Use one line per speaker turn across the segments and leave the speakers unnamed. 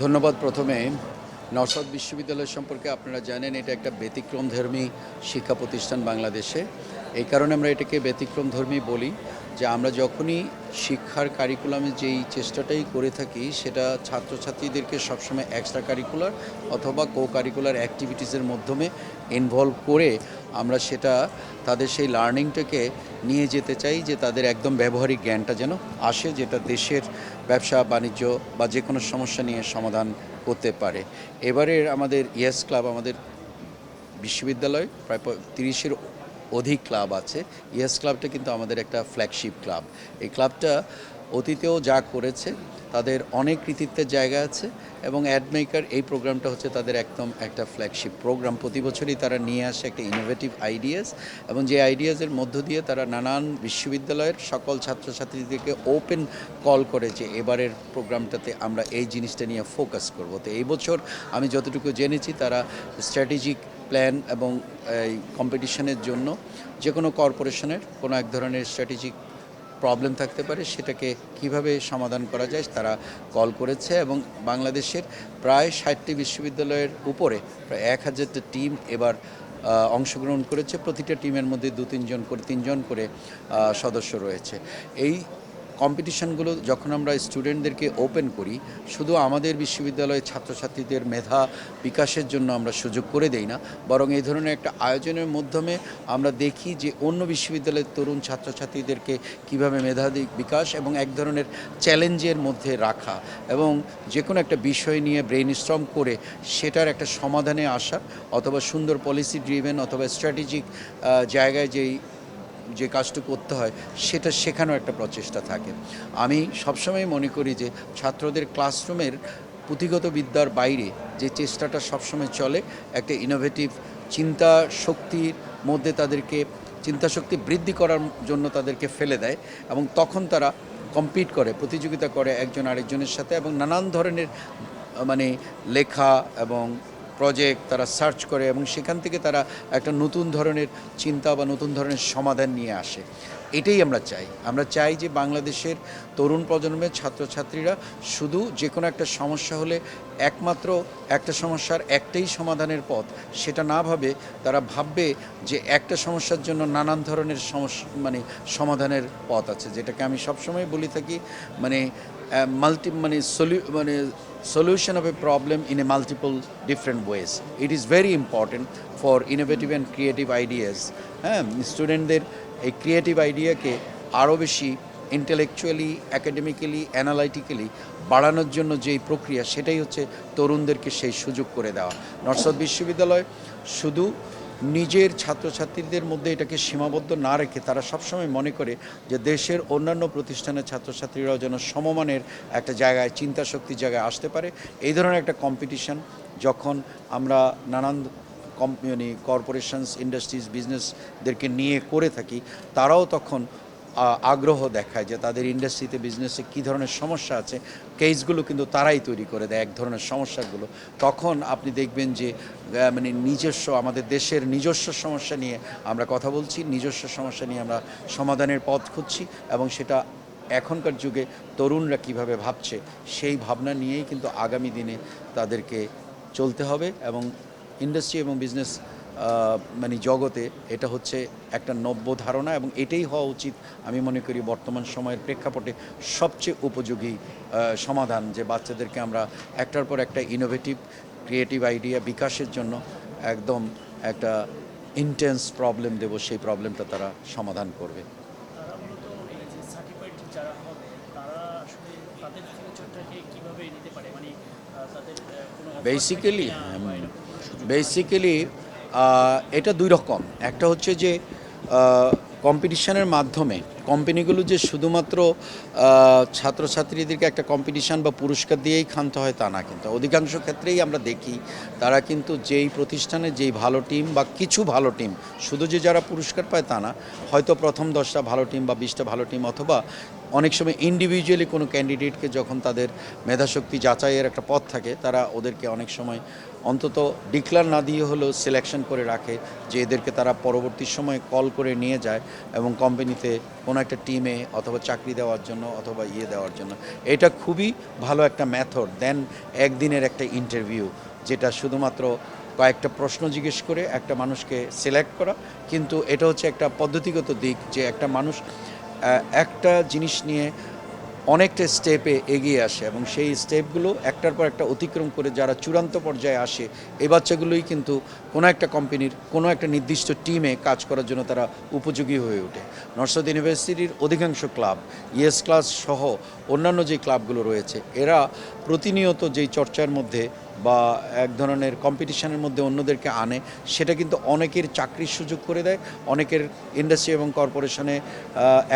ধন্যবাদ। প্রথমে নওশাদ বিশ্ববিদ্যালয় সম্পর্কে আপনারা জানেন এটা একটা ব্যতিক্রমধর্মী শিক্ষা প্রতিষ্ঠান বাংলাদেশে। এই কারণে আমরা এটাকে ব্যতিক্রমধর্মী বলি যে আমরা যখনই শিক্ষার কারিকুলামে যেই চেষ্টাটাই করে থাকি সেটা ছাত্রছাত্রীদেরকে সবসময় এক্সট্রা কারিকুলার অথবা কো কারিকুলার অ্যাক্টিভিটিসের মাধ্যমে ইনভলভ করে আমরা সেটা তাদের সেই লার্নিংটাকে নিয়ে যেতে চাই যে তাদের একদম ব্যবহারিক জ্ঞানটা যেন আসে, যেটা দেশের ব্যবসা বাণিজ্য বা যে কোনো সমস্যা নিয়ে সমাধান করতে পারে। এবারের আমাদের ইয়েস ক্লাব, আমাদের বিশ্ববিদ্যালয় প্রায় 30-এর অধিক ক্লাব আছে। ইয়েস ক্লাবটা কিন্তু আমাদের একটা ফ্ল্যাগশিপ ক্লাব। এই ক্লাবটা অতীতেও যা করেছে তাদের অনেক কৃতিত্বের জায়গা আছে এবং অ্যাডমেকার এই প্রোগ্রামটা হচ্ছে তাদের একদম একটা ফ্ল্যাগশিপ প্রোগ্রাম। প্রতি বছরই তারা নিয়ে আসে একটা ইনোভেটিভ আইডিয়াস এবং যে আইডিয়াসের মধ্য দিয়ে তারা নানান বিশ্ববিদ্যালয়ের সকল ছাত্রছাত্রীদেরকে ওপেন কল করে যে এবারের প্রোগ্রামটাতে আমরা এই জিনিসটা নিয়ে ফোকাস করব। তো এই বছর আমি যতটুকু জেনেছি তারা স্ট্র্যাটেজিক প্ল্যান এবং এই কম্পিটিশনের জন্য যে কোনো কর্পোরেশনের কোনো এক ধরনের স্ট্র্যাটেজিক প্রবলেম থাকতে পারে সেটাকে কিভাবে সমাধান করা যায় তারা কল করেছে এবং বাংলাদেশের প্রায় 60টি বিশ্ববিদ্যালয়ের উপরে প্রায় 1000টা টিম এবার অংশগ্রহণ করেছে। প্রতিটা টিমের মধ্যে 2-3 করে সদস্য রয়েছে। এই কম্পিটিশনগুলো যখন আমরা স্টুডেন্টদেরকে ওপেন করি শুধু আমাদের বিশ্ববিদ্যালয়ের ছাত্রছাত্রীদের মেধা বিকাশের জন্য আমরা সুযোগ করে দেই না, বরং এই ধরনের একটা আয়োজনের মাধ্যমে আমরা দেখি যে অন্য বিশ্ববিদ্যালয়ের তরুণ ছাত্রছাত্রীদেরকে কীভাবে মেধা বিকাশ এবং এক ধরনের চ্যালেঞ্জের মধ্যে রাখা এবং যে কোনো একটা বিষয় নিয়ে ব্রেইনস্টর্ম করে সেটার একটা সমাধানে আসা অথবা সুন্দর পলিসি ড্রিভেন অথবা স্ট্র্যাটেজিক জায়গায় যে কাজটা করতে হয় সেটা শেখানোর একটা প্রচেষ্টা থাকে। আমি সবসময় মনে করি যে ছাত্রদের ক্লাসরুমের পুঁথিগত বিদ্যার বাইরে যে চেষ্টাটা সবসময় চলে একটা ইনোভেটিভ চিন্তা শক্তির মধ্যে তাদেরকে চিন্তা শক্তি বৃদ্ধি করার জন্য তাদেরকে ফেলে দেয় এবং তখন তারা কম্পিট করে, প্রতিযোগিতা করে একজন আরেকজনের সাথে এবং নানান ধরনের লেখা এবং প্রজেক্ট তারা সার্চ করে এবং সেখান থেকে তারা একটা নতুন ধরনের চিন্তা বা নতুন ধরনের সমাধান নিয়ে আসে। এটাই আমরা চাই যে বাংলাদেশের তরুণ প্রজন্মের ছাত্রছাত্রীরা শুধু যে কোনো একটা সমস্যা হলে একমাত্র একটা সমস্যার একটাই সমাধানের পথ সেটা না ভাবে তারা ভাববে যে একটা সমস্যার জন্য নানান ধরনের সমাধানের পথ আছে, যেটাকে আমি সবসময় বলি থাকি solution of a problem in a multiple different ways. It is very important for innovative and creative ideas. স্টুডেন্টদের এই ক্রিয়েটিভ আইডিয়াকে আরও বেশি ইন্টেলেকচুয়ালি, অ্যাকাডেমিক্যালি, অ্যানালাইটিক্যালি বাড়ানোর জন্য যেই প্রক্রিয়া সেটাই হচ্ছে তরুণদেরকে সেই সুযোগ করে দেওয়া। নর্থ বিশ্ববিদ্যালয় শুধু নিজের ছাত্রছাত্রীদের মধ্যে এটাকে সীমাবদ্ধ না রেখে তারা সবসময় মনে করে যে দেশের অন্যান্য প্রতিষ্ঠানের ছাত্রছাত্রীরাও যেন সমমানের একটা জায়গায় চিন্তা শক্তির জায়গায় আসতে পারে। এই ধরনের একটা কম্পিটিশন যখন আমরা নানান কর্পোরেশনস, ইন্ডাস্ট্রিজ, বিজনেসদেরকে নিয়ে করে থাকি তারাও তখন আগ্রহ দেখায় যে তাদের ইন্ডাস্ট্রিতে, বিজনেসে কী ধরনের সমস্যা আছে কেসগুলো কিন্তু তারাই তৈরি করে দেয় এক ধরনের সমস্যাগুলো। তখন আপনি দেখবেন যে আমাদের দেশের নিজস্ব সমস্যা নিয়ে আমরা কথা বলছি, নিজস্ব সমস্যা নিয়ে আমরা সমাধানের পথ খুঁজছি এবং সেটা এখনকার যুগে তরুণরা কিভাবে ভাবছে সেই ভাবনা নিয়েই কিন্তু আগামী দিনে তাদেরকে চলতে হবে এবং ইন্ডাস্ট্রি এবং বিজনেস জগতে এটা হচ্ছে একটা নব্য ধারণা এবং এটাই হওয়া উচিত। আমি মনে করি বর্তমান সময়ের প্রেক্ষাপটে সবচেয়ে উপযোগী সমাধান যে বাচ্চাদেরকে আমরা একটার পর একটা ইনোভেটিভ ক্রিয়েটিভ আইডিয়া বিকাশের জন্য একদম একটা ইন্টেন্স প্রবলেম দেব, সেই প্রবলেমটা তারা সমাধান করবে। বেসিক্যালি এটা দুই রকম। একটা হচ্ছে যে কম্পিটিশনের মাধ্যমে কোম্পানিগুলো যে শুধুমাত্র ছাত্রছাত্রীদেরকে একটা কম্পিটিশান বা পুরস্কার দিয়েই ক্ষান্ত হয় তা না, কিন্তু অধিকাংশ ক্ষেত্রেই আমরা দেখি তারা কিন্তু যেই প্রতিষ্ঠানে যেই ভালো টিম বা কিছু ভালো টিম, শুধু যে যারা পুরস্কার পায় তা না, হয়তো প্রথম 10টা ভালো টিম বা 20টা ভালো টিম অথবা অনেক সময় ইন্ডিভিজুয়ালি কোনো ক্যান্ডিডেটকে যখন তাদের মেধাশক্তি যাচাইয়ের একটা পথ থাকে তারা ওদেরকে অনেক সময় অন্তত ডিক্লার না দিয়ে হলেও সিলেকশন করে রাখে, যে এদেরকে তারা পরবর্তী সময়ে কল করে নিয়ে যায় এবং কোম্পানিতে কোনো একটা টিমে অথবা চাকরি দেওয়ার জন্য অথবা দেওয়ার জন্য। এটা খুবই ভালো একটা মেথড দেন একদিনের একটা ইন্টারভিউ, যেটা শুধুমাত্র কয়েকটা প্রশ্ন জিজ্ঞেস করে একটা মানুষকে সিলেক্ট করা। কিন্তু এটা হচ্ছে একটা পদ্ধতিগত দিক, যে একটা মানুষ একটা জিনিস নিয়ে অনেকটা স্টেপে এগিয়ে আসে এবং সেই স্টেপগুলো একটার পর একটা অতিক্রম করে যারা চূড়ান্ত পর্যায়ে আসে, এই বাচ্চাগুলোই কিন্তু কোনো একটা কোম্পানির কোনো একটা নির্দিষ্ট টিমে কাজ করার জন্য তারা উপযোগী হয়ে ওঠে। নর্থ ইউনিভার্সিটির অধিকাংশ ক্লাব, ইএস ক্লাস সহ অন্যান্য যে ক্লাবগুলো রয়েছে, এরা প্রতিনিয়ত যেই চর্চার মধ্যে বা এক ধরনের কম্পিটিশনের মধ্যে অন্যদেরকে আনে, সেটা কিন্তু অনেকের চাকরির সুযোগ করে দেয়, অনেকের ইন্ডাস্ট্রি এবং কর্পোরেশনে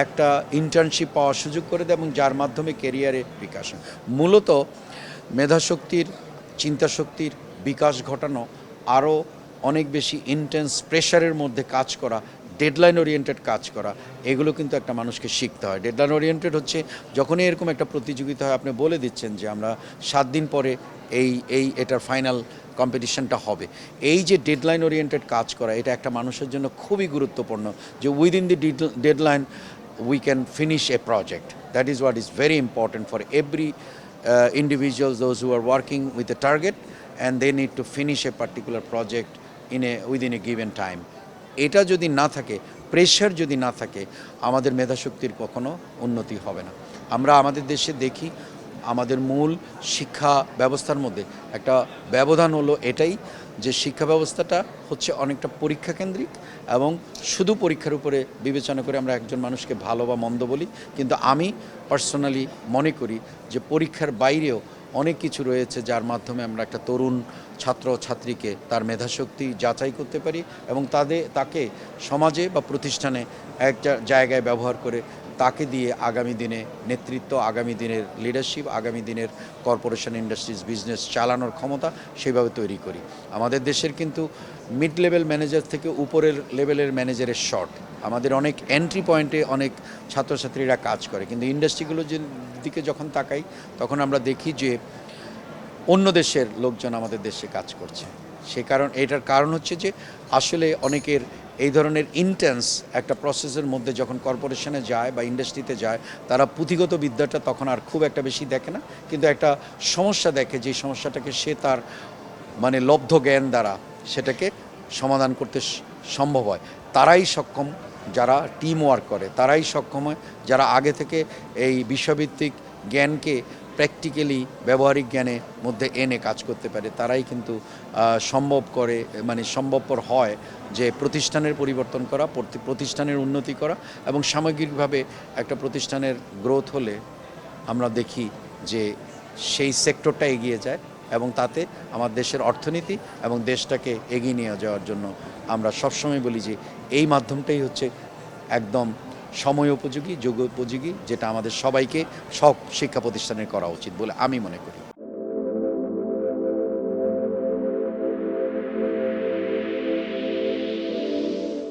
একটা ইন্টার্নশিপ পাওয়ার সুযোগ করে দেয় এবং যার মাধ্যমে কেরিয়ারে বিকাশ হয়। মূলত মেধাশক্তির, চিন্তাশক্তির বিকাশ ঘটানো, আরও অনেক বেশি ইন্টেন্স প্রেশারের মধ্যে কাজ করা, ডেডলাইন ওরিয়েন্টেড কাজ করা, এগুলো কিন্তু একটা মানুষকে শিখতে হয়। ডেডলাইন ওরিয়েন্টেড হচ্ছে যখনই এরকম একটা প্রতিযোগিতা হয়, আপনি বলে দিচ্ছেন যে আমরা 7 দিন পরে এটার ফাইনাল কম্পিটিশনটা হবে। এই যে ডেডলাইন ওরিয়েন্টেড কাজ করা, এটা একটা মানুষের জন্য খুবই গুরুত্বপূর্ণ, যে within the deadline we can finish a project. That is what is very important for every individuals, those who are working with a target, and they need to finish a particular project within a given time. এটা যদি না থাকে, pressure যদি না থাকে, আমাদের মেধাশক্তির কখনো উন্নতি হবে না। আমরা আমাদের দেশে দেখি, আমাদের মূল শিক্ষা ব্যবস্থার মধ্যে একটা ব্যবধান হলো এটাই, যে শিক্ষা ব্যবস্থাটা হচ্ছে অনেকটা পরীক্ষা কেন্দ্রিক এবং শুধু পরীক্ষার উপরে বিবেচনা করে আমরা একজন মানুষকে ভালো বা মন্দ বলি। কিন্তু আমি পার্সোনালি মনে করি যে পরীক্ষার বাইরেও অনেক কিছু রয়েছে, যার মাধ্যমে আমরা একটা তরুণ ছাত্র ছাত্রীকে তার মেধাশক্তি যাচাই করতে পারি এবং তাকে সমাজে বা প্রতিষ্ঠানে একটা জায়গায় ব্যবহার করে তাকে দিয়ে আগামী দিনে নেতৃত্ব, আগামী দিনের লিডারশিপ, আগামী দিনের কর্পোরেশন, ইন্ডাস্ট্রিজ, বিজনেস চালানোর ক্ষমতা সেইভাবে তৈরি করি। আমাদের দেশের কিন্তু মিড লেভেল ম্যানেজার থেকে উপরের লেভেলের ম্যানেজারের শর্ট। আমাদের অনেক এন্ট্রি পয়েন্টে অনেক ছাত্রছাত্রীরা কাজ করে, কিন্তু ইন্ডাস্ট্রিগুলোর দিকে যখন তাকাই, তখন আমরা দেখি যে অন্য দেশের লোকজন আমাদের দেশে কাজ করছে। এটার কারণ হচ্ছে যে আসলে অনেকের এই ধরনের ইন্টেন্স একটা প্রসেসের মধ্যে যখন কর্পোরেশনে যায় বা ইন্ডাস্ট্রিতে যায়, তারা পুঁথিগত বিদ্যাটা তখন আর খুব একটা বেশি দেখে না, কিন্তু একটা সমস্যা দেখে, যে সমস্যাটাকে সে তার লব্ধ জ্ঞান দ্বারা সেটাকে সমাধান করতে সম্ভব হয়। তারাই সক্ষম, যারা টিম ওয়ার্ক করে, তারাই সক্ষম হয়, যারা আগে থেকে এই বিষয়ভিত্তিক জ্ঞানকে প্র্যাকটিক্যালি ব্যবহারিক জ্ঞানের মধ্যে এনে কাজ করতে পারে, তারাই কিন্তু সম্ভবপর হয় যে প্রতিষ্ঠানের পরিবর্তন করা, প্রতিষ্ঠানের উন্নতি করা এবং সামগ্রিকভাবে একটা প্রতিষ্ঠানের গ্রোথ হলে আমরা দেখি যে সেই সেক্টরটা এগিয়ে যায় এবং তাতে আমার দেশের অর্থনীতি এবং দেশটাকে এগিয়ে নিয়ে যাওয়ার জন্য আমরা সবসময় বলি যে এই মাধ্যমটাই হচ্ছে একদম সময় উপযোগী, যোগ উপযোগী, যেটা আমাদের সবাইকে সব শিক্ষা প্রতিষ্ঠানে করা উচিত বলে আমি মনে করি।